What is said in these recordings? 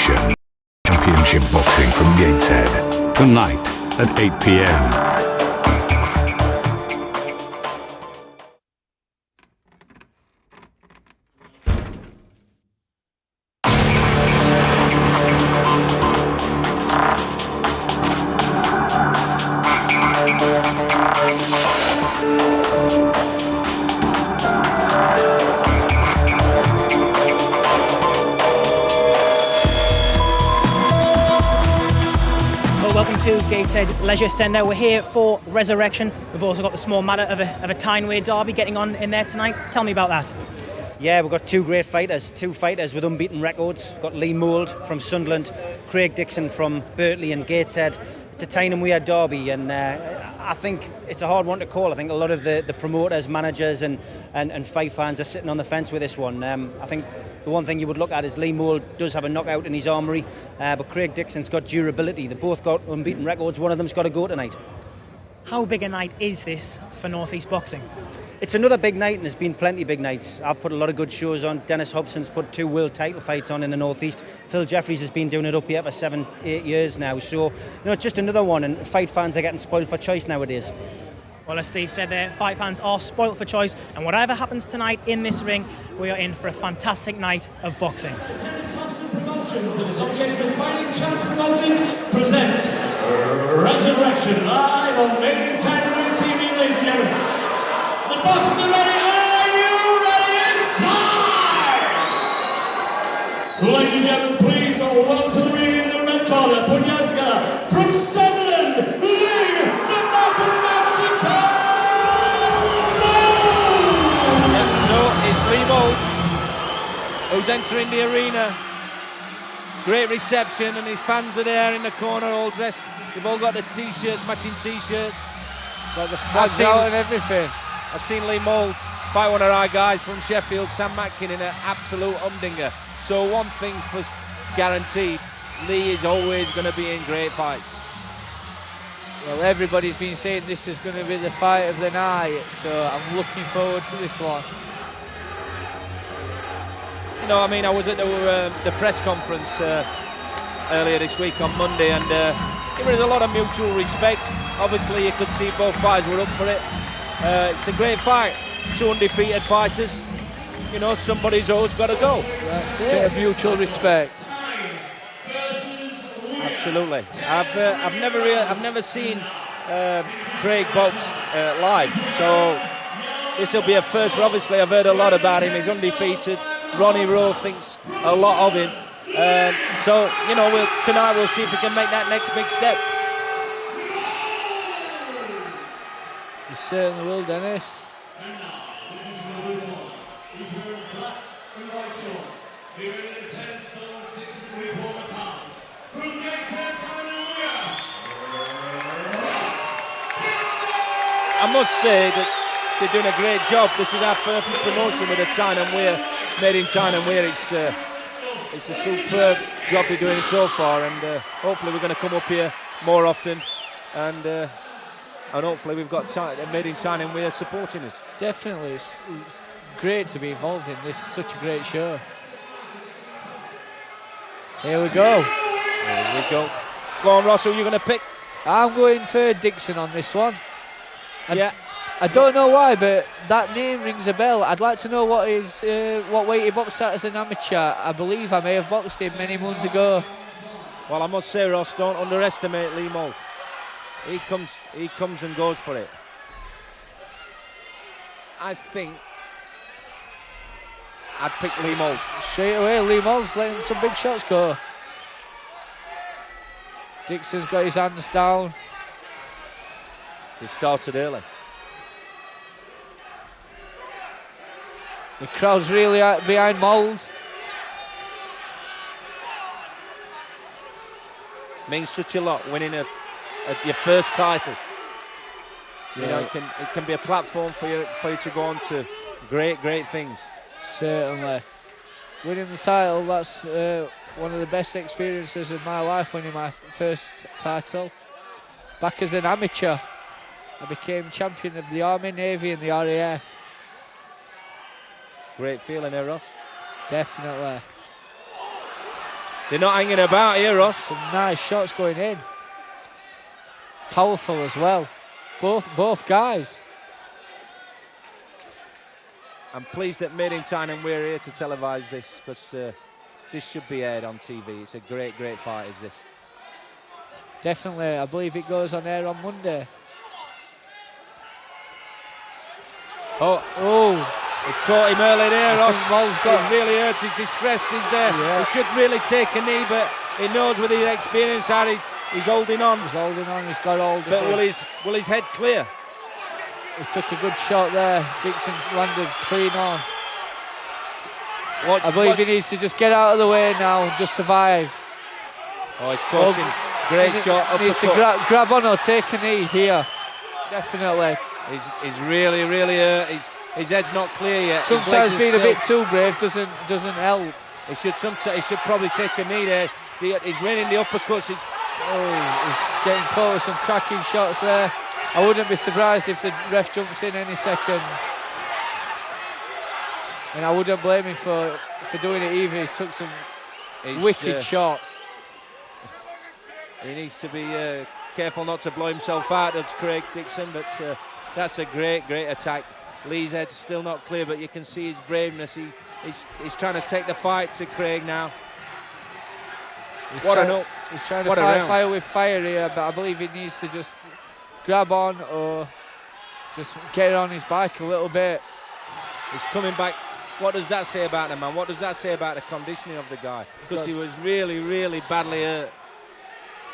Resurrection. Championship boxing from Gateshead. Tonight at 8 p.m. Welcome to Gateshead Leisure Centre. We're here for Resurrection. We've also got the small matter of a Tyne-Way derby getting on in there tonight. Tell me about that. Yeah, we've got two great fighters, two fighters with unbeaten records. We've got Lee Mould from Sunderland, Craig Dixon from Birtley and Gateshead. It's a Tyne-Way derby, and I think it's a hard one to call. I think a lot of the promoters, managers and fight fans are sitting on the fence with this one. I think the one thing you would look at is Lee Mould does have a knockout in his armoury, but Craig Dixon's got durability. They both got unbeaten records. One of them's got to go tonight. How big a night is this for North East boxing? It's another big night, and there's been plenty of big nights. I've put a lot of good shows on. Dennis Hobson's put 2 world title fights on in the North East. Phil Jeffries has been doing it up here for 7-8 years now. So, it's just another one, and fight fans are getting spoiled for choice nowadays. Well, as Steve said there, fight fans are spoilt for choice, and whatever happens tonight in this ring, we are in for a fantastic night of boxing. Dennis Hobson Promotions and associated with Fighting Chance Promotions presents Resurrection live on Made in Tyne-Way TV, ladies and gentlemen. The boxers are ready. Are you ready? It's time! Ladies and gentlemen, please welcome to the ring in the red corner. Put your hands together. From Sunderland, Lee, the Mountain Mexico, Mould! So it's Lee Mould who's entering the arena. Great reception, and his fans are there in the corner, all dressed. They've all got the t-shirts, matching t-shirts. Got the flags out and everything. I've seen Lee Mould fight one of our guys from Sheffield, Sam Matkin, in an absolute humdinger. So one thing's for guaranteed, Lee is always going to be in great fights. Well, everybody's been saying this is going to be the fight of the night, so I'm looking forward to this one. I mean, I was at the press conference earlier this week on Monday, and there was a lot of mutual respect. Obviously, you could see both fighters were up for it. It's a great fight. 2 undefeated fighters. Somebody's always got to go. That's it. Bit of mutual respect. Absolutely. I've never seen Craig box live, so this will be a first. Obviously, I've heard a lot about him. He's undefeated. Ronnie Rowe thinks a lot of him. So tonight we'll see if we can make that next big step. You certainly will, Dennis. I must say that they're doing a great job. This is our first promotion with a Tyne-Way, made in Tyne-Way. It's a superb job they're doing so far, and hopefully we're going to come up here more often, and hopefully we've got made in Tyne-Way supporting us. Definitely, it's great to be involved in this. It's such a great show. Here we go. Here we go. Go on, Ross, who are you going to pick? I'm going for Dixon on this one. Yeah. I don't know why, but that name rings a bell. I'd like to know what weight he boxed at as an amateur. I believe I may have boxed him many moons ago. Well, I must say, Ross, don't underestimate Lee Mould. He comes and goes for it. I think I'd pick Lee Mould. Straight away, Lee Mould's letting some big shots go. Dixon's got his hands down. He started early. The crowd's really behind Mould. Means such a lot, winning your first title. Yeah. It can be a platform for you to go on to great things. Certainly. Winning the title, that's one of the best experiences of my life, winning my first title. Back as an amateur, I became champion of the Army, Navy and the RAF. Great feeling there, Ross. Definitely. They're not hanging about here, Ross. Some nice shots going in. Powerful as well. Both guys. I'm pleased that Made in Time and we're here to televise this, because this should be aired on TV. It's a great fight, is this? Definitely. I believe it goes on air on Monday. Oh. It's caught him early there, Ross. He's really hurt, he's distressed, he's there. Yeah. He should really take a knee, but he knows with his experience, Harry, he's holding on. He's holding on, he's got hold of But it. will his head clear? He took a good shot there. Dixon landed clean on. I believe he needs to just get out of the way now and just survive. Oh, he's caught him. Great shot. He needs to grab on or take a knee here. Definitely. He's really hurt. His head's not clear yet. Sometimes being a bit too brave doesn't help. He should probably take a knee there. He's raining the uppercuts. He's getting caught with some cracking shots there. I wouldn't be surprised if the ref jumps in any second. And I wouldn't blame him for doing it either. He took some wicked shots. He needs to be careful not to blow himself out, that's Craig Dixon, but that's a great attack. Lee's head's still not clear, but you can see his braveness. He's trying to take the fight to Craig now. He's trying to fight fire with fire here, but I believe he needs to just grab on or just get on his bike a little bit. He's coming back. What does that say about the man? What does that say about the conditioning of the guy? Because he was really badly hurt.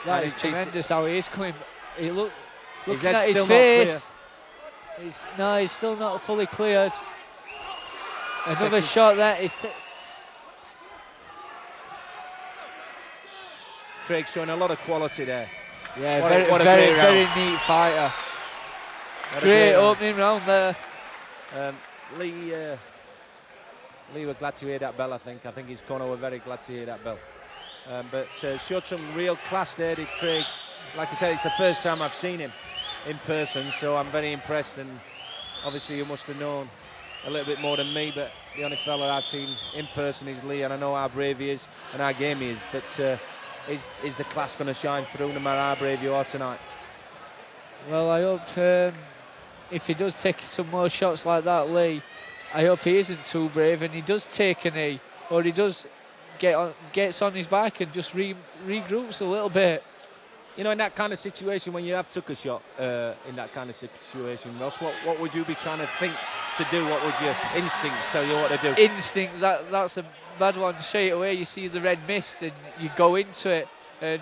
That is tremendous how he is coming. Looking his at his face. He's still not fully cleared. Another shot there. Craig showing a lot of quality there. Yeah, very neat fighter. Great opening round there. Lee were glad to hear that bell, I think. I think his corner were very glad to hear that bell. But showed some real class there, did Craig. Like I said, it's the first time I've seen him in person, so I'm very impressed. And obviously you must have known a little bit more than me, but the only fella I've seen in person is Lee, and I know how brave he is and how game he is. But is the class going to shine through no matter how brave you are tonight? Well, I hope if he does take some more shots like that, Lee, I hope he isn't too brave and he does take a knee, or he does gets on his back and just regroups a little bit. You know, in that kind of situation, when you have took a shot in that kind of situation, Ross, what would you be trying to think to do? What would your instincts tell you what to do? Instincts, that's a bad one. Straight away you see the red mist and you go into it. And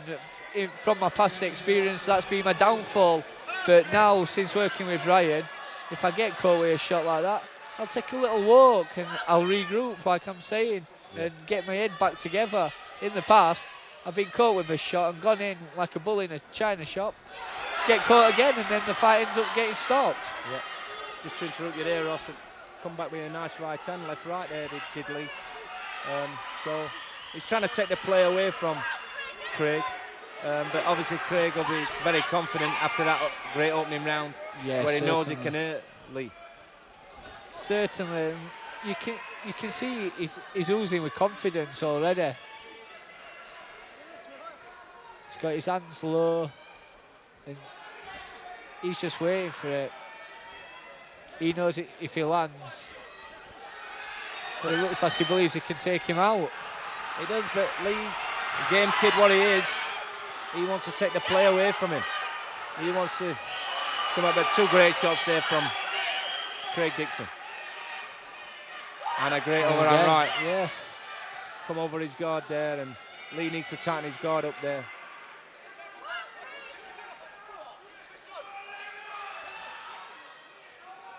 from my past experience, that's been my downfall. But now, since working with Ryan, if I get caught with a shot like that, I'll take a little walk and I'll regroup, like I'm saying, and get my head back together. In the past, I've been caught with a shot and gone in like a bull in a china shop, get caught again, and then the fight ends up getting stopped. Yeah. Just to interrupt you there, Ross, come back with a nice right hand, left right there, did Lee. So he's trying to take the play away from Craig. But obviously Craig will be very confident after that great opening round, where he knows he can hurt Lee. Certainly. You can see he's oozing with confidence already. He's got his hands low and he's just waiting for it. He knows it, if he lands, but it looks like he believes he can take him out. He does, but Lee, the game kid what he is, he wants to take the play away from him. He wants to come up with two great shots there from Craig Dixon. And a great overhand right. Yes. Come over his guard there, and Lee needs to tighten his guard up there.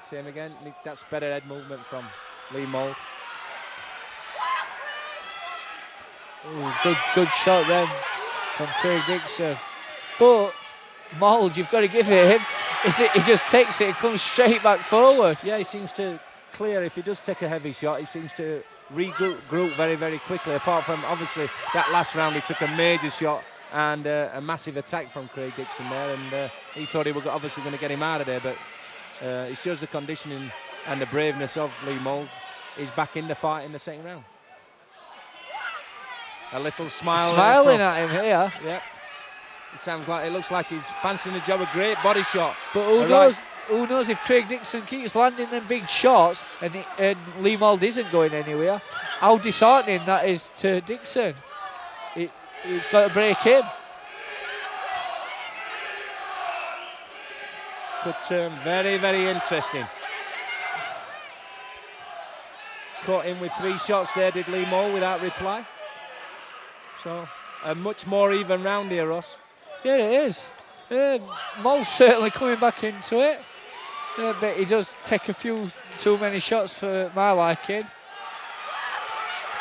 Same again. That's better head movement from Lee Mould. Ooh, good shot then from Craig Dixon. But Mould, you've got to give it him. He just takes it and comes straight back forward. Yeah, he seems to clear. If he does take a heavy shot, he seems to regroup very quickly. Apart from obviously that last round, he took a major shot and a massive attack from Craig Dixon there, and he thought he was obviously going to get him out of there, but it shows the conditioning and the braveness of Lee Mould. He's back in the fight in the second round. A little smile. Smiling at him here. Yep. It looks like he's fancying the job. A great body shot. But who knows if Craig Dixon keeps landing them big shots and Lee Mould isn't going anywhere, how disheartening that is to Dixon. It's got to break him. Could turn very, very interesting. Caught him with 3 shots there, did Lee Mould, without reply. So a much more even round here, Ross. Yeah, it is. Mould's certainly coming back into it. But he does take a few too many shots for my liking.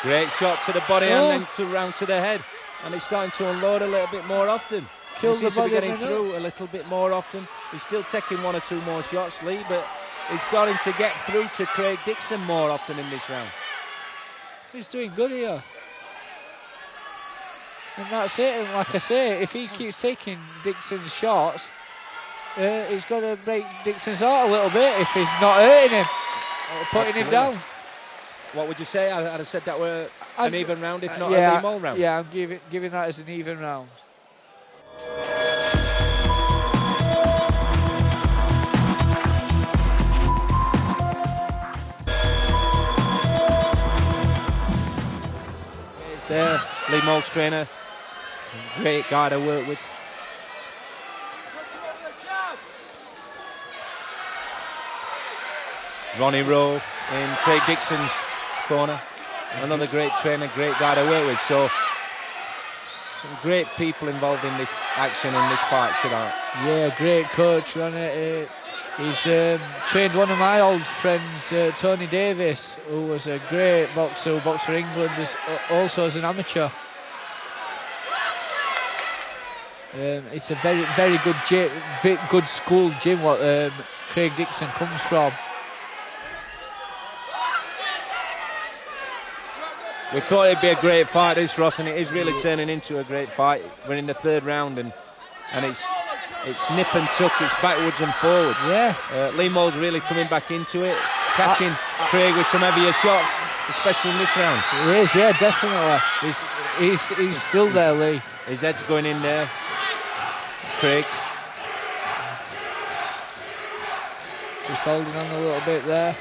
Great shot to the body and then round to the head. And it's starting to unload a little bit more often. He seems to be getting through a little bit more often. He's still taking 1 or 2 more shots, Lee, but he's starting to get through to Craig Dixon more often in this round. He's doing good here. And that's it. And like I say, if he keeps taking Dixon's shots, he's going to break Dixon's heart a little bit if he's not hurting him or putting him down. What would you say? I'd have said that were an even round, if not a Lee Mould round. Yeah, I'm giving that as an even round. It's there, Lee Mould's trainer. Great guy to work with. Ronnie Rowe in Craig Dixon's corner. Another great trainer, great guy to work with. So some great people involved in this action, in this fight tonight. Yeah, great coach, Ronnie. He's trained one of my old friends, Tony Davis, who was a great boxer who boxed for England, also as an amateur. It's a very, very good gym, good school gym what Craig Dixon comes from. We thought it'd be a great fight, this, Ross, and it is really turning into a great fight. We're in the 3rd round, and it's nip and tuck, it's backwards and forwards. Yeah. Lee Mould's really coming back into it, catching Craig with some heavier shots, especially in this round. He is, yeah, definitely. He's still there, Lee. His head's going in there. Craig's. Just holding on a little bit there.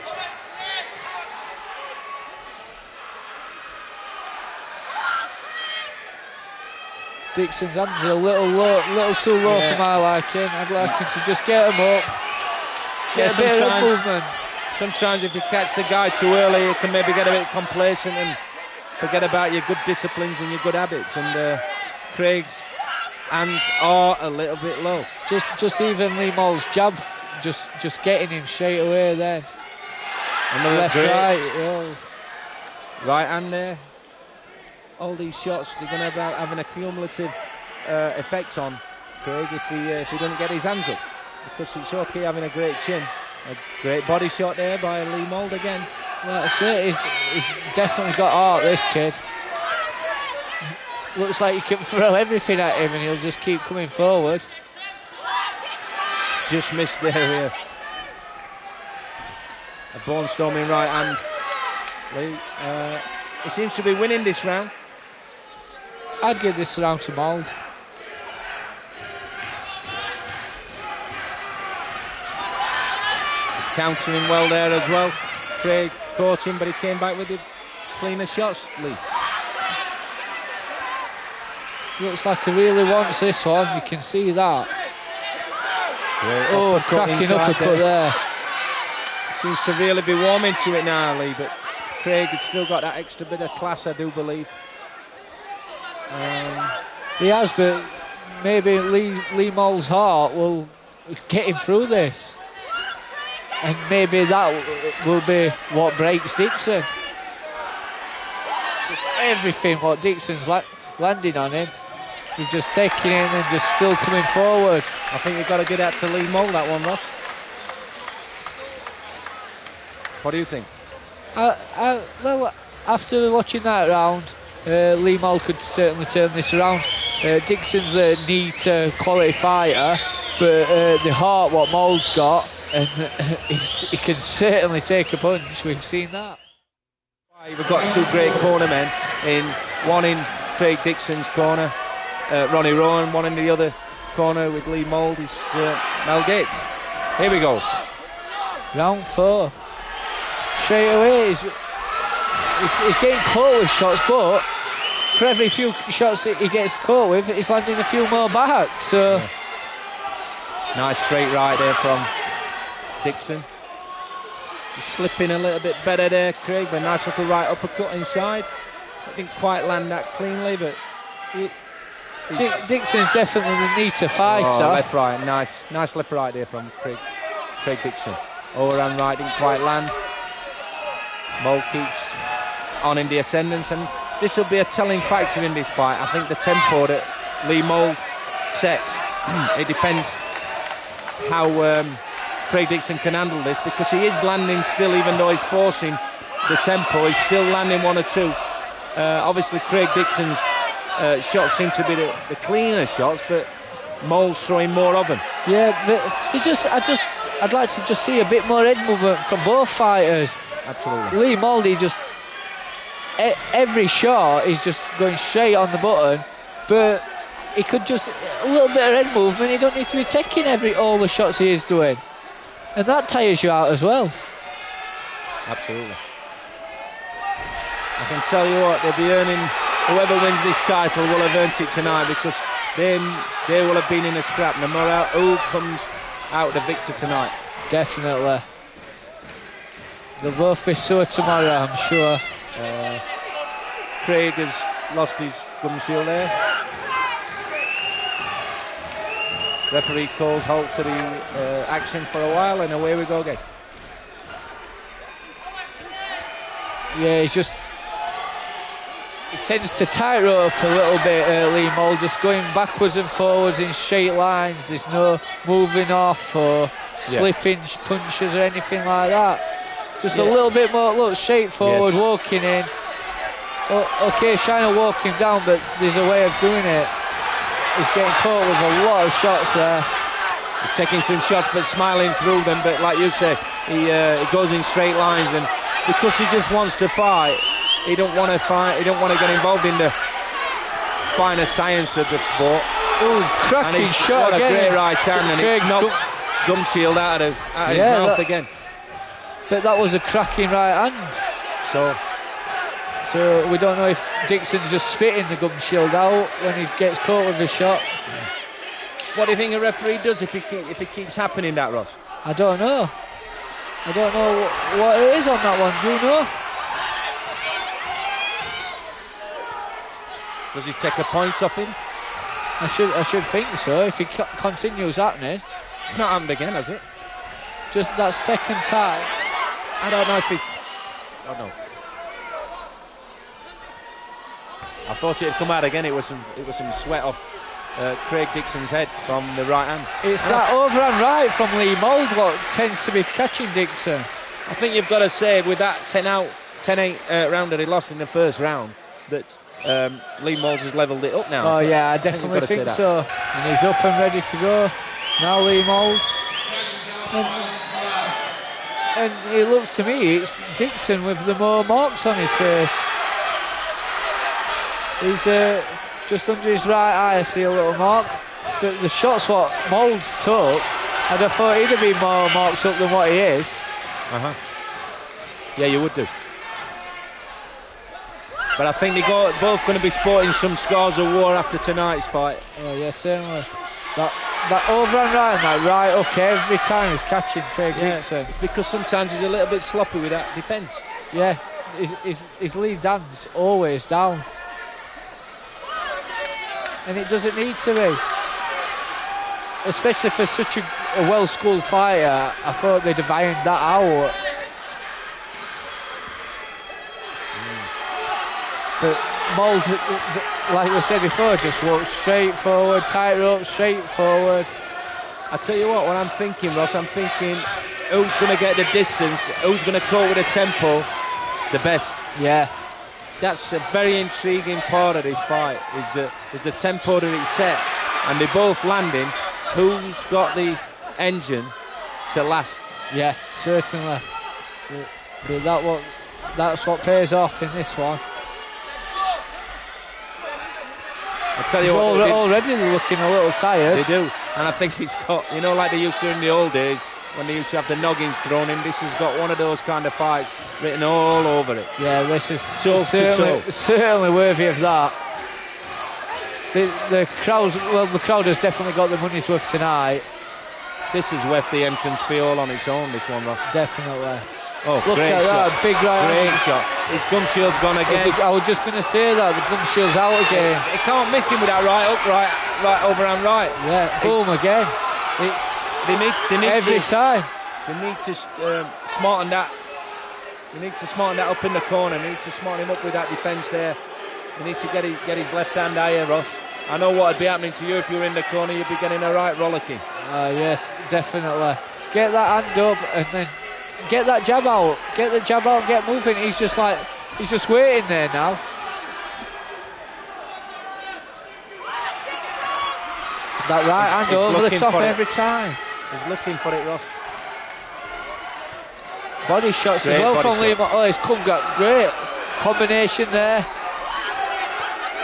Dixon's hands are a little too low for my liking. I'd like him to just get them up, get a bit of movement. Sometimes if you catch the guy too early, you can maybe get a bit complacent and forget about your good disciplines and your good habits. And Craig's hands are a little bit low. Just even Lee Mould's jab, just getting him straight away then. Another left, great right. Right hand there. All these shots, they're going to have an cumulative effect on Craig if he doesn't get his hands up, because it's okay having a great chin. A great body shot there by Lee Mould again. That's it. He's definitely got art, this kid. Looks like you can throw everything at him and he'll just keep coming forward. Just missed there here. A bone-storming right hand. Lee, he seems to be winning this round. I'd give this round to Mould. He's countering well there as well. Craig caught him, but he came back with the cleaner shots, Lee. Looks like he really wants this one, you can see that. Great cracking uppercut there. Seems to really be warming to it now, Lee, but Craig has still got that extra bit of class, I do believe. He has, but maybe Lee Mould's heart will get him through this. And maybe that will be what breaks Dixon. Just everything what Dixon's landing on him, he's just taking it and just still coming forward. I think you've got to give that to Lee Mould, that one, Ross. What do you think? Well, after watching that round, Lee Mould could certainly turn this around. Dixon's a neat quality fighter, but the heart what Mould's got, and he can certainly take a punch. We've seen that. We've got two great cornermen, one in Craig Dixon's corner. Ronnie Rowan, one in the other corner with Lee Mould is Mel Gates. Here we go. Round 4. Straight away, he's getting caught with shots, but for every few shots that he gets caught with, he's landing a few more back. So nice straight right there from Dixon. He's slipping a little bit better there, Craig, but nice little right uppercut inside. I didn't quite land that cleanly, but Dixon's definitely the neater fighter. Left right, nice left right there from Craig Dixon. Overhand right didn't quite land. Mould keeps on in the ascendance, and this will be a telling factor in this fight. I think the tempo that Lee Mould sets, it depends how Craig Dixon can handle this, because he is landing still, even though he's forcing the tempo, he's still landing one or two. Obviously Craig Dixon's shots seem to be the cleaner shots, but Mould's throwing more of them. Yeah, but I'd like to just see a bit more head movement from both fighters. Absolutely. Lee Mould, every shot is just going straight on the button, but he could just a little bit of head movement. He don't need to be taking all the shots he is doing, and that tires you out as well. Absolutely. I can tell you what, they'll be earning. Whoever wins this title will have earned it tonight, because they will have been in a scrap no matter who comes out the victor tonight. Definitely. They'll both be sore tomorrow, I'm sure. Craig has lost his gum shield there. Referee calls halt to the action for a while, and away we go again. Yeah, he tends to tightrope a little bit, Lee Mould, just going backwards and forwards in straight lines. There's no moving off or slipping punches or anything like that. Just a little bit more, straightforward, walking in. Okay, trying to walk him down, but there's a way of doing it. He's getting caught with a lot of shots there. He's taking some shots, but smiling through them. But like you said, he goes in straight lines, and because he just wants to fight, he don't want to fight. He don't want to get involved in the finer science of the sport. Oh, cracking shot! What a great right hand, and it knocks gum shield out of his mouth again. But that was a cracking right hand. So we don't know if Dixon's just spitting the gum shield out when he gets caught with the shot. What do you think a referee does if it keeps happening, that, Ross? I don't know. I don't know what it is on that one. Do you know? Does he take a point off him? I should think so. If he continues happening. It's not happened again, has it? Just that second time. I don't know if it's. I don't know. I thought it'd come out again. It was some sweat off Craig Dixon's head from the right hand. It's that overhand right from Lee Mould what tends to be catching Dixon. I think you've got to say with that 10-8 round that he lost in the first round that Lee Mould has levelled it up now. Oh yeah, I definitely think so. And he's up and ready to go. Now Lee Mould. And it looks to me it's Dixon with the more marks on his face. He's just under his right eye, I see a little mark. But the shots what Mould took, I'd have thought he'd have been more marked up than what he is. Yeah, you would do. But I think they're both going to be sporting some scars of war after tonight's fight. Oh yeah, certainly. That overhand right and that right hook every time he's catching Craig Dixon. It's because sometimes he's a little bit sloppy with that defence. Yeah, his lead hand's always down. And it doesn't need to be. Especially for such a well-schooled fighter, I thought they'd have ironed that out. But Mould, like we said before, just walked straight forward, tight rope, straight forward. I tell you what I'm thinking, Ross, I'm thinking who's going to get the distance, who's going to cope with the tempo the best. Yeah. That's a very intriguing part of this fight, is the tempo that it's set, and they're both landing. Who's got the engine to last? Yeah, certainly. But that's what pays off in this one. tell you He's what, already looking a little tired. they do, and I think he's got, you know, like they used to in the old days when they used to have the noggins thrown in. This has got one of those kind of fights written all over it. Yeah, this is Toe to toe. certainly worthy of that. The crowd has definitely got the money's worth tonight. This is worth the entrance fee all on its own, this one, Ross. Definitely. Oh, Look great at shot. that, big right Great hand. shot. His gum shield's gone again. I was just going to say that, the gum shield's out again. He can't miss him with that right hook, right overhand right. Yeah, boom again. They need Every to, time. They need to smarten that. They need to smarten that up in the corner. They need to smarten him up with that defence there. He needs to get his left hand higher, Ross. I know what would be happening to you if you were in the corner. You'd be getting a right rollicking. Yes, definitely. Get that hand up and then get that jab out. Get the jab out and get moving. He's just waiting there now. That right hand over the top every time. He's looking for it, Ross. Body shots Great as well from body Liam. Oh, he's come got great combination there.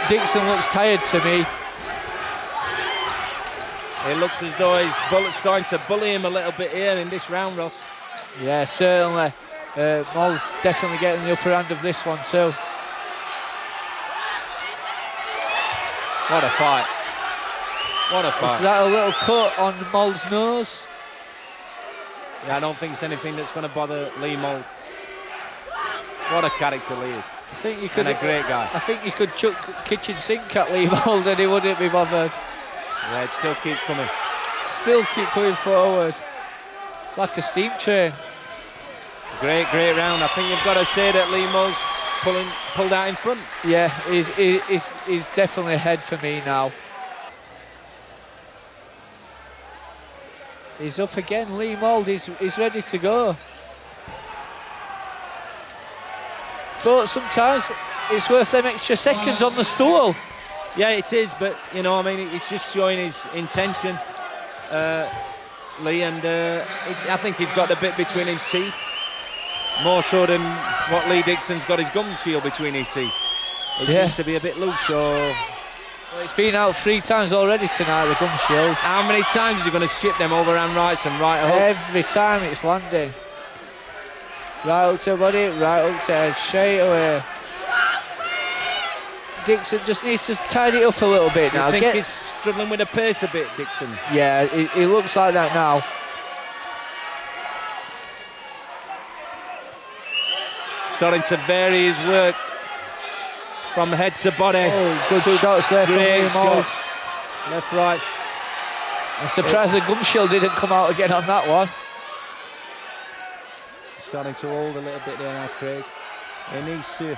Dixon looks tired to me. It looks as though he's starting to bully him a little bit here in this round, Ross. Yeah, certainly. Mould's definitely getting the upper hand of this one too. What a fight. What a fight. Is that a little cut on Mould's nose? Yeah, I don't think it's anything that's going to bother Lee Mould. What a character Lee is. I think you could, and a great guy. I think you could chuck kitchen sink at Lee Mould and he wouldn't be bothered. Yeah, it still keeps coming. Still keep coming forward. It's like a steam train. Great round. I think you've got to say that Lee Mould's pulled out in front. Yeah, he's definitely ahead for me now. He's up again, Lee Mould. He's ready to go. But sometimes it's worth them extra seconds on the stool. Yeah, it is, but you know, I mean, it's just showing his intention, Lee, and I think he's got a bit between his teeth, more so than what Lee Dixon's got his gum shield between his teeth. It seems to be a bit loose, so. Well, it's been out 3 times already tonight, the gum shield. How many times are you going to ship them overhand rights and right hooks? Every time it's landing. Right hook to body, right hook to head, straight away. Dixon just needs to tidy it up a little bit now. I think he's struggling with the pace a bit, Dixon. Yeah, he looks like that now. Starting to vary his work from head to body. Oh, good shots there from Lee Mould. Shots. Left, right. I'm surprised the gum shield didn't come out again on that one. Starting to hold a little bit there now, Craig. He needs to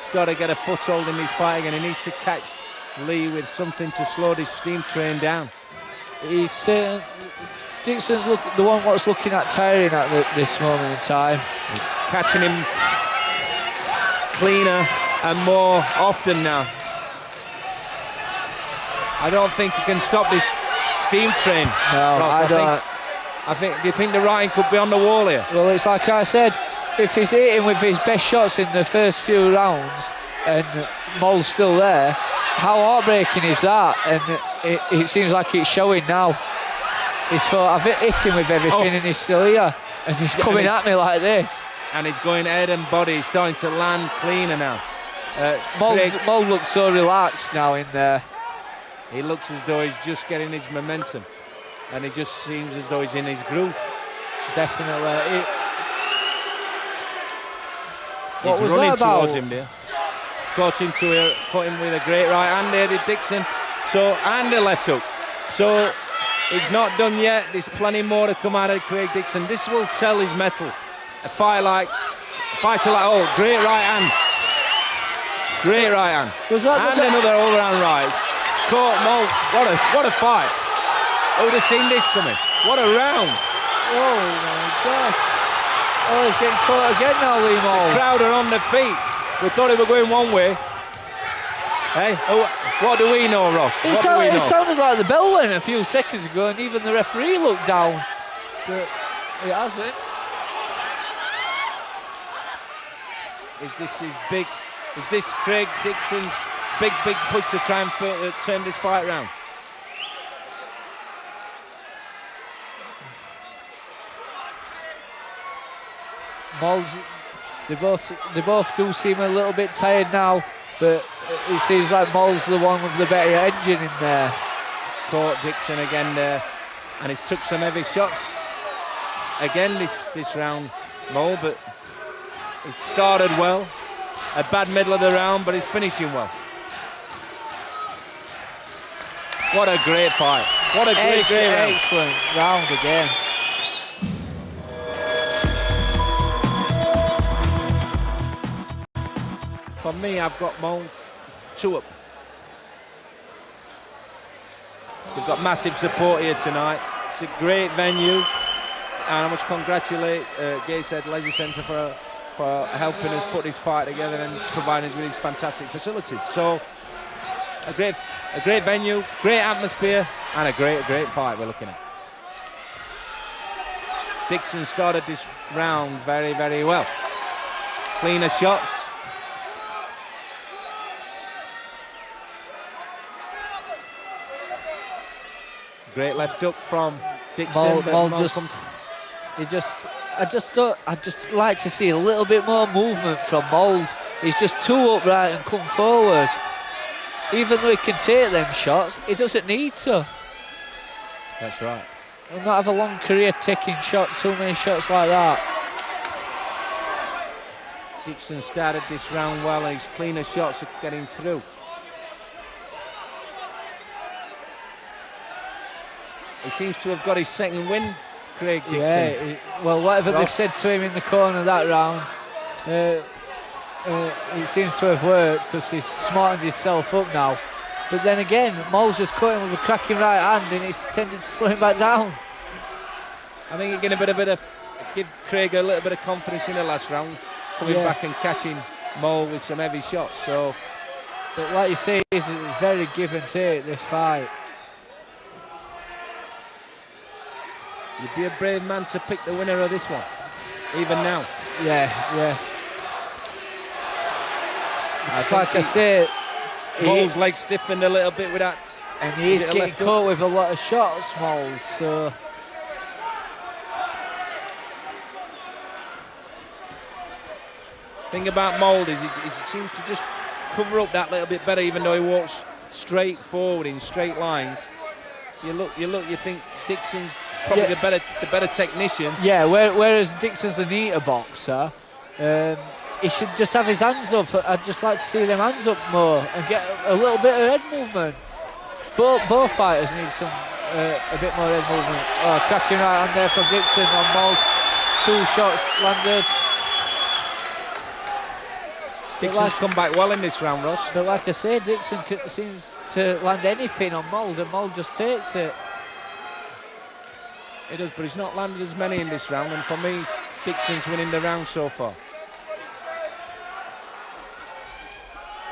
start to get a foothold in this fight again. He needs to catch Lee with something to slow this steam train down. He's Dixon's the one what's looking at tiring at this moment in time. He's catching him cleaner and more often now. I don't think he can stop this steam train. No, Ross. I don't. Do you think the writing could be on the wall here? Well, it's like I said, if he's hitting with his best shots in the first few rounds and Mould's still there, how heartbreaking is that? And it seems like it's showing now. He's thought, I've hit him with everything and he's still here. And he's coming at me like this. And he's going head and body. He's starting to land cleaner now. Mould looks so relaxed now in there. He looks as though he's just getting his momentum. And it just seems as though he's in his groove. Definitely. What was running that about? Towards him there. Caught him with a great right hand there, did Dixon. And a left hook. So it's not done yet. There's plenty more to come out of Craig Dixon. This will tell his mettle. A fighter like, oh, great right hand. Great right hand. And another overhand right. Caught Mould. What a fight. I would have seen this coming. What a round. Oh my God. Oh, he's getting caught again now, Lee Mould. The crowd are on their feet. We thought they were going one way. Hey, what do we know, Ross? It sounded like the bell went a few seconds ago and even the referee looked down. But it hasn't. Is this Craig Dixon's big push to try and turn this fight round. Mould, they both do seem a little bit tired now, but it seems like Mould's the one with the better engine in there. Caught Dixon again there, and he's took some heavy shots again this round, Mould, but he started well. A bad middle of the round, but he's finishing well. What a great fight. What a great round. Excellent round again. For me, I've got Mould 2 up. We've got massive support here tonight. It's a great venue, and I must congratulate Gateshead Leisure Centre for helping us put this fight together and providing us with these fantastic facilities. So, a great venue, great atmosphere, and a great fight we're looking at. Dixon started this round very, very well. Cleaner shots. Great left hook from Dixon. Mould I just like to see a little bit more movement from Mould. He's just too upright and come forward. Even though he can take them shots, he doesn't need to. That's right. He'll not have a long career taking too many shots like that. Dixon started this round well, and his cleaner shots are getting through. He seems to have got his second win, Craig Dixon. Yeah, well, whatever they've said to him in the corner that round, it seems to have worked because he's smartened himself up now. But then again, Mould's just caught him with a cracking right hand, and it's tended to slow him back down. I think it's going to give Craig a little bit of confidence in the last round, coming back and catching Mould with some heavy shots. So, but like you say, it's very give and take, this fight. You'd be a brave man to pick the winner of this one, even now. Yeah, yes. It's like I say, Mould's leg stiffened a little bit with that. And he's getting caught with a lot of shots, Mould, so... Thing about Mould is he seems to just cover up that little bit better, even though he walks straight forward in straight lines. You think Dixon's probably the better technician. Yeah, whereas Dixon's a neater boxer, he should just have his hands up. I'd just like to see them hands up more and get a little bit of head movement. Both fighters need a bit more head movement. Oh, cracking right hand there from Dixon on Mould. 2 shots landed. Dixon's come back well in this round, Ross. But like I say, Dixon seems to land anything on Mould, and Mould just takes it. He does, but he's not landed as many in this round, and for me, Dixon's winning the round so far.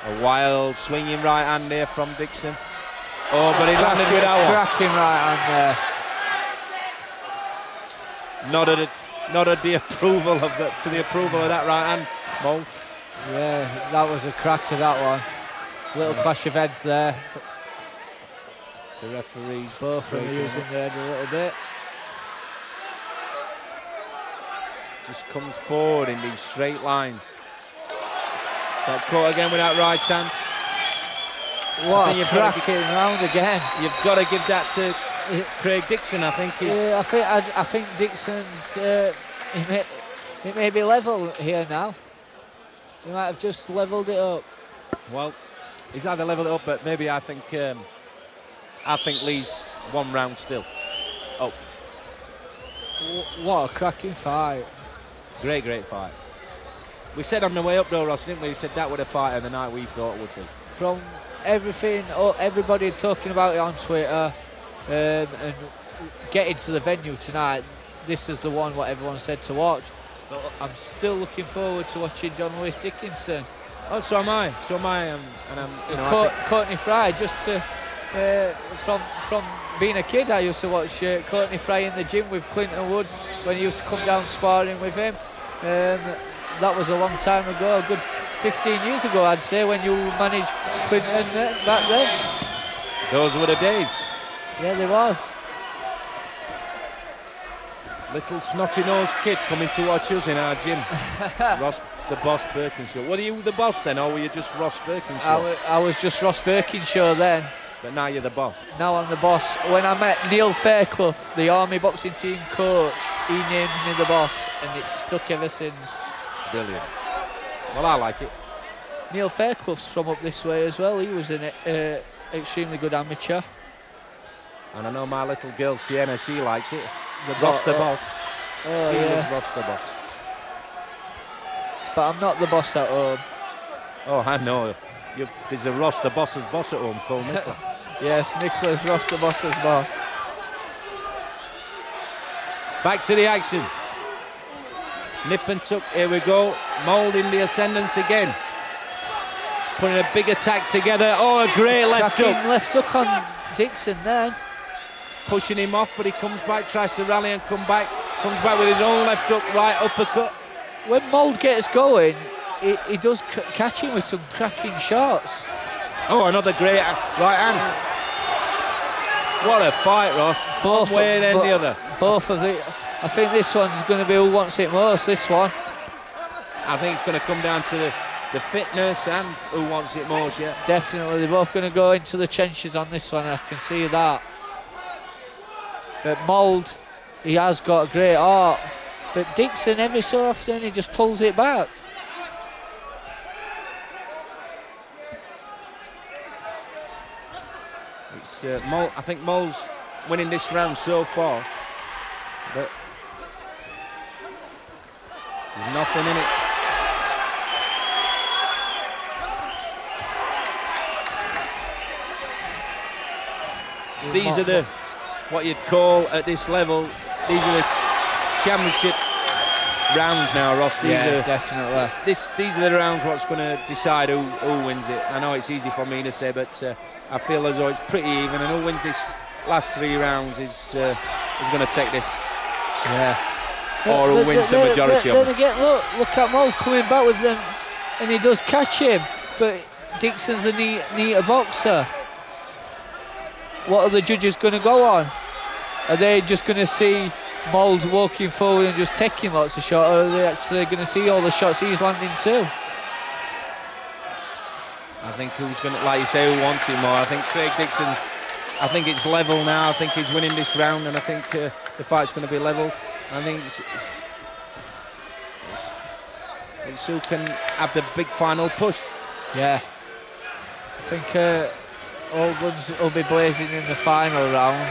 A wild swinging right hand there from Dixon. Oh, but he landed with that one. Cracking right hand there. Nodded the approval of that right hand, Mould. Yeah, that was a cracker, that one. Little clash of heads there. The referees. Both of them using their head a little bit. Just comes forward in these straight lines. Got caught again with that right hand. What a cracking round again. You've got to give that to Craig Dixon, I think. Yeah, I think Dixon's it may be level here now. He might have just levelled it up. Well, he's either levelled it up, but maybe I think Lee's 1 round still up. What a cracking fight. Great fight. We said on the way up though, Ross, didn't we? We said that would a fight of the night we thought it would be. From everything, everybody talking about it on Twitter and getting to the venue tonight, this is the one what everyone said to watch. But I'm still looking forward to watching John Lewis Dickinson. Oh, so am I. And Courtney Fry, just to, from being a kid, I used to watch Courtney Fry in the gym with Clinton Woods when he used to come down sparring with him. That was a long time ago, a good 15 years ago, I'd say, when you managed Quinton back then. Those were the days. Yeah, there was. Little snotty-nosed kid coming to watch us in our gym. Ross the Boss Birkinshaw. Were you the boss then, or were you just Ross Birkinshaw? I was just Ross Birkinshaw then. But now you're the boss. Now I'm the boss. When I met Neil Fairclough, the Army boxing team coach, he named me the boss, and it's stuck ever since. Brilliant. Well, I like it. Neil Fairclough's from up this way as well. He was an extremely good amateur. And I know my little girl Sienna, she likes it. Ross the boss. Oh, she yes. loves Ross the boss. But I'm not the boss at home. Oh, I know. There's a Ross the boss's boss at home called Nicola. Yes, Nicholas Ross the boss's boss. Back to the action. Nip and tuck, here we go. Mould in the ascendance again. Putting a big attack together. Oh, a great left hook. Left hook on Dixon then. Pushing him off, but he comes back, tries to rally and come back. Comes back with his own left hook, right uppercut. When Mould gets going, he does catch him with some cracking shots. Oh, another great right hand. What a fight, Ross. Both one way then the other. Both of the. I think this one's going to be who wants it most, this one. I think it's going to come down to the fitness and who wants it most, yeah. Definitely, they're both going to go into the trenches on this one, I can see that. But Mould, he has got a great art. But Dixon, every so often, he just pulls it back. It's I think Mould's winning this round so far, but there's nothing in it. These are what you'd call at this level, these are the championship rounds now, Ross. Definitely. These are the rounds what's going to decide who wins it. I know it's easy for me to say, but I feel as though it's pretty even, and who wins this last 3 rounds is going to take this. Yeah. Or who wins the majority of them. Then again, look at Mould coming back with them, and he does catch him, but Dixon's a neater boxer. What are the judges going to go on? Are they just going to see Mould walking forward and just taking lots of shots, or are they actually going to see all the shots he's landing too? I think who's going to, like you say, who wants it more? I think Craig Dixon's, I think it's level now. I think he's winning this round, and I think the fight's going to be level. I think it's who can have the big final push. Yeah. I think all guns will be blazing in the final round.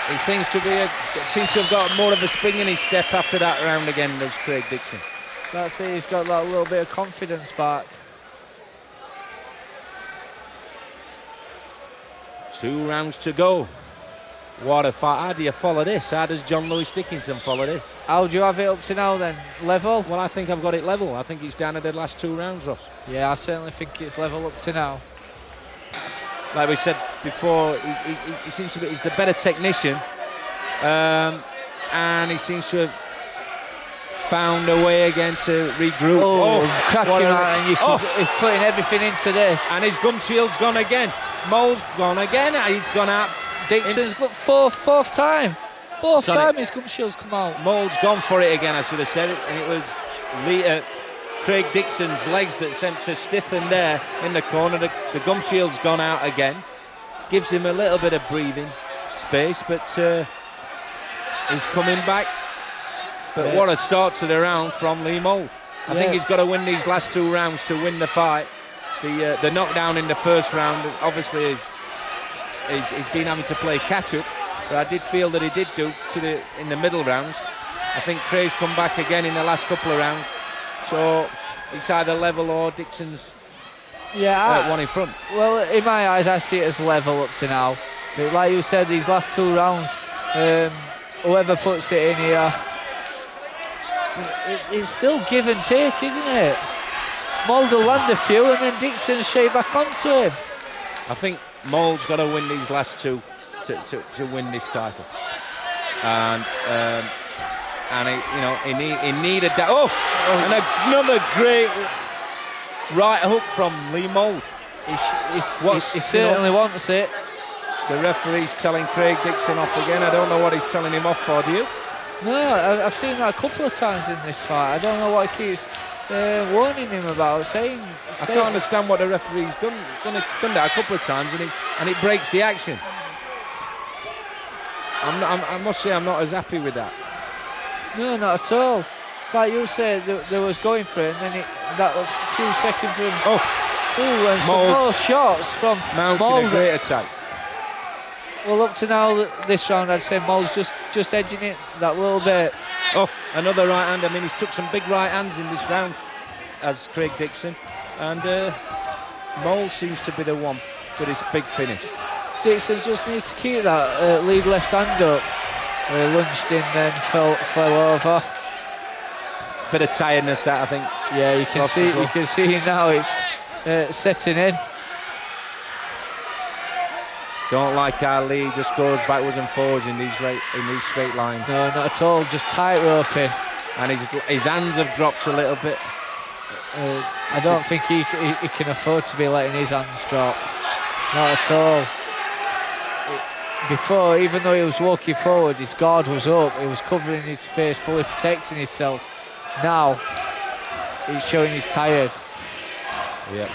He seems to have got more of a spring in his step after that round again, does Craig Dixon. That's it, he's got that little bit of confidence back. 2 rounds to go. What a fight. How do you follow this? How does John Lewis Dickinson follow this? How do you have it up to now then? Level? Well, I think I've got it level. I think it's down to the last 2 rounds, Ross. Yeah, I certainly think it's level up to now. Like we said before, he seems to be, he's the better technician, and he seems to have found a way again to regroup. He's putting everything into this. And his gum shield's gone again. Mould's gone again. He's gone out. Dixon's got fourth time. Fourth time his gum shield's come out. Mould's gone for it again, I should have said it, and it was Craig Dixon's legs that sent to stiffen there in the corner. The gum shield's gone out again. Gives him a little bit of breathing space, but he's coming back. But what a start to the round from Lee Mould. I think he's got to win these last 2 rounds to win the fight. The knockdown in the first round obviously he's been having to play catch-up, but I did feel that he did do in the middle rounds. I think Craig's come back again in the last couple of rounds. So it's either level or Dixon's one in front. Well, in my eyes, I see it as level up to now. But like you said, these last 2 rounds, whoever puts it in here, it's still give and take, isn't it? Mould will land a few, and then Dixon shave back onto him. I think Mould's got to win these last 2 to win this title. And he needed that. And another great right hook from Lee Mould. He certainly wants it. The referee's telling Craig Dixon off again. I don't know what he's telling him off for, do you? No, I've seen that a couple of times in this fight. I don't know what he keeps warning him about. Saying I can't understand what the referee's done that a couple of times, and it breaks the action. I must say I'm not as happy with that. No, not at all. It's like you said, they was going for it, and then that few seconds of and some more shots from mounting Mould. a great attack. Well, up to now, this round, I'd say Mould's just edging it that little bit. Oh, another right hand. I mean, he's took some big right hands in this round as Craig Dixon, and Mould seems to be the one for this big finish. Dixon just needs to keep that lead left hand up. Lunged in, then fell over. Bit of tiredness, that I think. Yeah, you can see. Well. You can see now it's setting in. Don't like how Lee just goes backwards and forwards in these straight lines. No, not at all. Just tight roping. And his hands have dropped a little bit. I don't think he can afford to be letting his hands drop. Not at all. Before, even though he was walking forward, his guard was up. He was covering his face, fully protecting himself. Now, he's showing he's tired. Yep.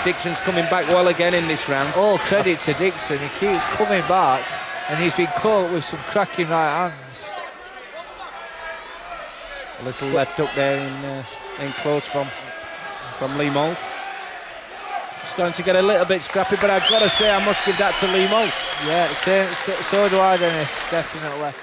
Dixon's coming back well again in this round. All credit to Dixon. He keeps coming back, and he's been caught with some cracking right hands. A little left up there in close from Lee Mould. Starting to get a little bit scrappy, but I've got to say I must give that to Lee Mould. Yeah, so do I, Dennis, definitely.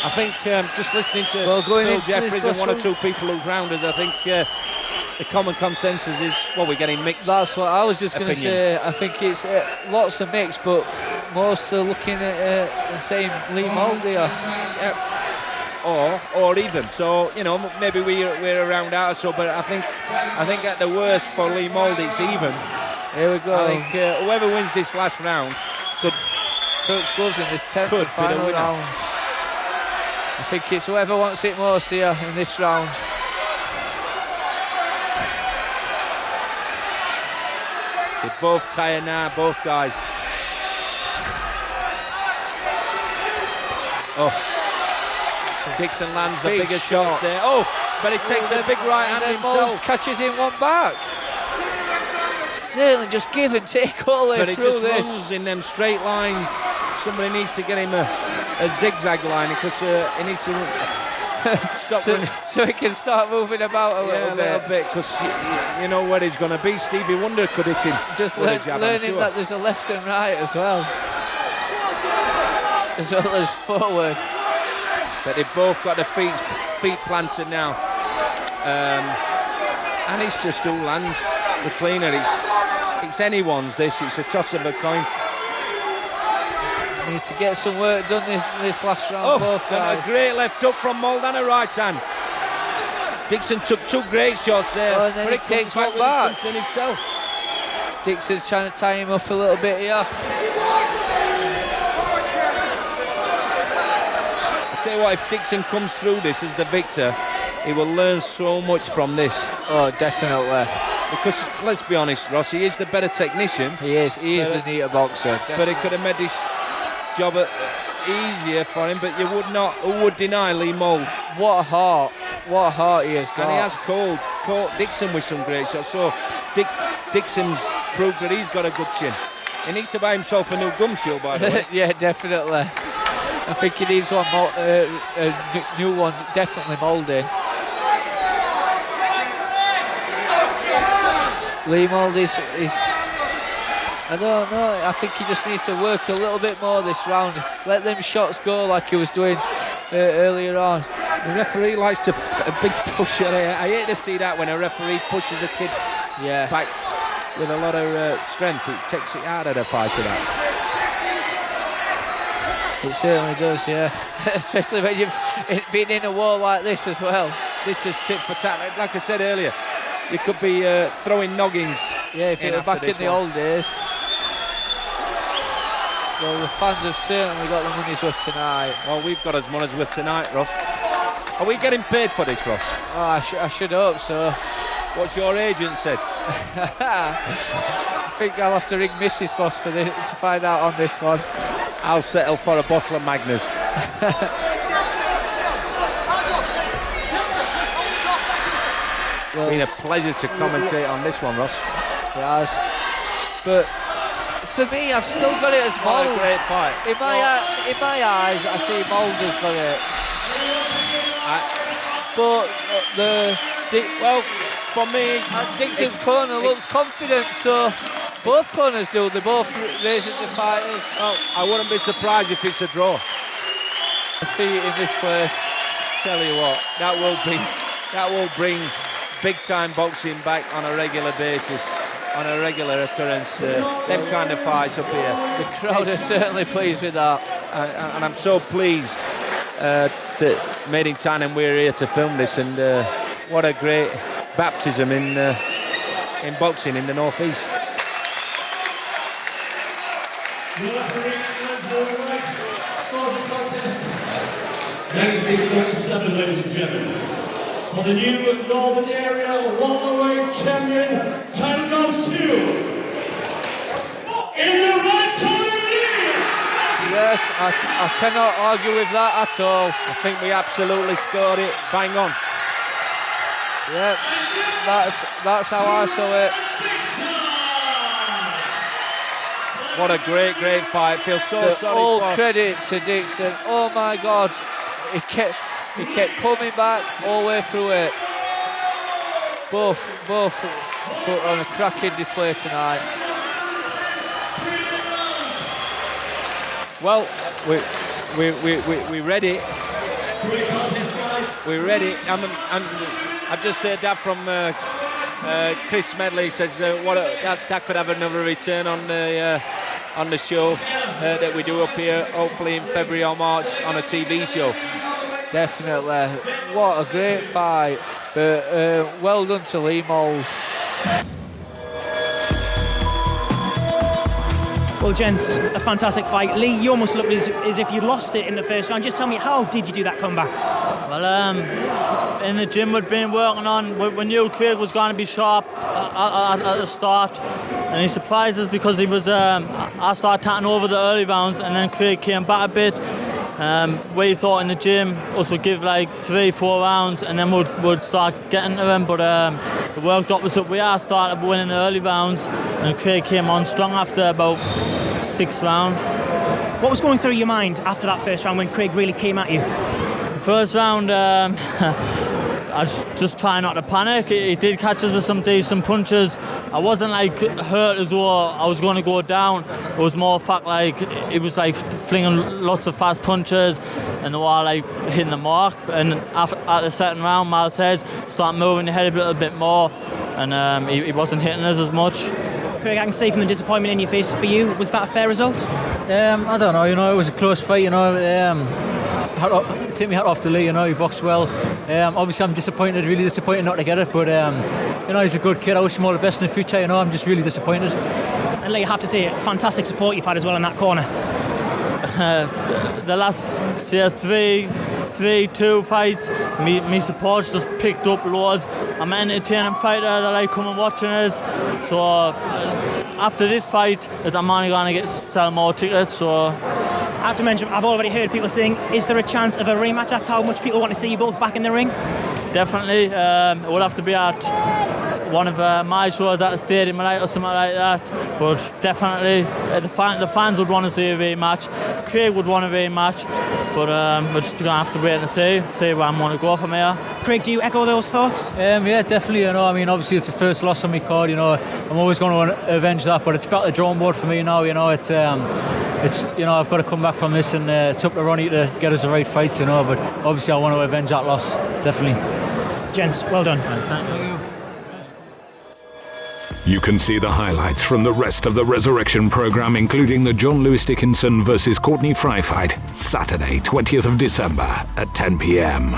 I think just listening to going Phil into Jeffries and one or one. two people who've round us, I think the common consensus is, well, we're getting mixed. That's what I was just going to opinions. say. I think it's lots of mix, but most are looking at and saying Lee Mould here. Or even. So, you know, maybe we're around out or so, but I think at the worst for Lee Mould, it's even. Here we go. I think whoever wins this last round could touch gloves in this 10th could and final be the winner. round. I think it's whoever wants it most here in this round. They're both tired now, both guys. Oh, Dixon lands the biggest shots shot. there. Oh, but he takes a big right hand and then Mould himself. catches him one back. Certainly just give and take all the way But he through just this. runs in them straight lines. Somebody needs to get him a zigzag line because he needs to stop running. So he can start moving about a little bit. Because you know where he's going to be. Stevie Wonder could hit him. Just with a jab, I'm learning sure. that there's a left and right as well as forward. But they've both got their feet planted now. And it's just who lands the cleaner. It's anyone's this. It's a toss of a coin. Need to get some work done this last round, both guys. And a great left up from Mould and a right hand. Dixon took two great shots there. Oh, and then but he takes one with back. something himself. Dixon's trying to tie him up a little bit here. I tell you what, if Dixon comes through this as the victor, he will learn so much from this. Oh, definitely. Because let's be honest, Ross, he is the better technician. He is the neater boxer. But he could have made this job easier for him. But who would deny Lee Mould? What a heart he has got. And he has caught Dixon with some great shots. So Dixon's proved that he's got a good chin. He needs to buy himself a new gum shield, by the way. Yeah, definitely. I think he needs one a new one, definitely moulding. Lee Mould is I don't know, I think he just needs to work a little bit more this round. Let them shots go like he was doing earlier on. The referee likes to put a big push at it. I hate to see that when a referee pushes a kid back with a lot of strength. It takes it out of the fighter, that. It certainly does, yeah. Especially when you've been in a war like this as well. This is tit for tat. Like I said earlier, you could be throwing noggins. Yeah, if you were back in the old days. Well, the fans have certainly got the money's worth tonight. Well, we've got as money's worth tonight, Ross. Are we getting paid for this, Ross? Oh, I should hope so. What's your agent said? I think I'll have to ring Mrs. Boss to find out on this one. I'll settle for a bottle of Magners. Well, been a pleasure to commentate on this one, Ross. It has. But for me, I've still got it as What Mould. a great fight. In my eyes, I see Mould has got it. But Well, for me, Dixon's corner looks confident, so both corners do. They're both raising the fighters. well, I wouldn't be surprised if it's a draw. Defeat in this place. Tell you what, that will bring big-time boxing back on a regular basis, on a regular occurrence. Them kind of fights up here. The crowd are certainly pleased with that. And I'm so pleased that Made in Thailand we're here to film this, and what a great baptism in boxing in the northeast. Your referee, Andrew Wright, scores the contest 96-97, ladies and gentlemen. For the new Northern Area welterweight champion, title goes to, in the right corner, Yes, I cannot argue with that at all. I think we absolutely scored it bang on. Yeah, that's how I saw it. What a great fight. Feel so sorry all for... credit to Dixon. Oh my God, he kept coming back all the way through it. Both put on a cracking display tonight. Well, we read it. We read it. And I've just heard that from Chris Smedley. He says that could have another return on the show that we do up here, hopefully in February or March on a TV show. Definitely. What a great fight. But well done to Lee Mould. Well, gents, a fantastic fight. Lee, you almost looked as if you lost it in the first round. Just tell me, how did you do that comeback? Well, in the gym we'd been working on, we knew Craig was going to be sharp at the start, and he surprised us because he was. I started taking over the early rounds, and then Craig came back a bit. We thought in the gym us would give like 3-4 rounds, and then we'd start getting to him, but it worked opposite. We started winning the early rounds, and Craig came on strong after about 6th round. What was going through your mind after that first round when Craig really came at you? First round, I was just trying not to panic. He did catch us with some decent punches. I wasn't like hurt as though I was going to go down. It was more fact like it was like flinging lots of fast punches, and they were like hitting the mark. And at the second round, Mal says start moving your head a little bit more, and he wasn't hitting us as much. Craig, I can see from the disappointment in your face for you, was that a fair result? I don't know, it was a close fight, take me hat off to Lee, he boxed well. Obviously I'm really disappointed not to get it, but he's a good kid. I wish him all the best in the future, I'm just really disappointed. And Lee, I have to say, fantastic support you've had as well in that corner. The last 3-2 fights, me support's just picked up loads. I'm an entertaining fighter that like coming watching us. So after this fight, I'm only going to sell more tickets. So I have to mention, I've already heard people saying, is there a chance of a rematch? That's how much people want to see you both back in the ring. Definitely. It will have to be at one of my shows at a stadium or something like that. But definitely, the fans would want to see a rematch. Craig would want a rematch. But we're just going to have to wait and see where I'm going to go from here. Craig, do you echo those thoughts? Yeah, definitely. Obviously it's the first loss on my card. I'm always going to avenge that. But it's back to the drawing board for me now. It's I've got to come back from this, and it's up to Ronnie to get us the right fights. But obviously I want to avenge that loss. Definitely. Gents, well done. Thank you. You can see the highlights from the rest of the Resurrection programme, including the John Lewis Dickinson versus Courtney Fry fight, Saturday 20th of December at 10 p.m.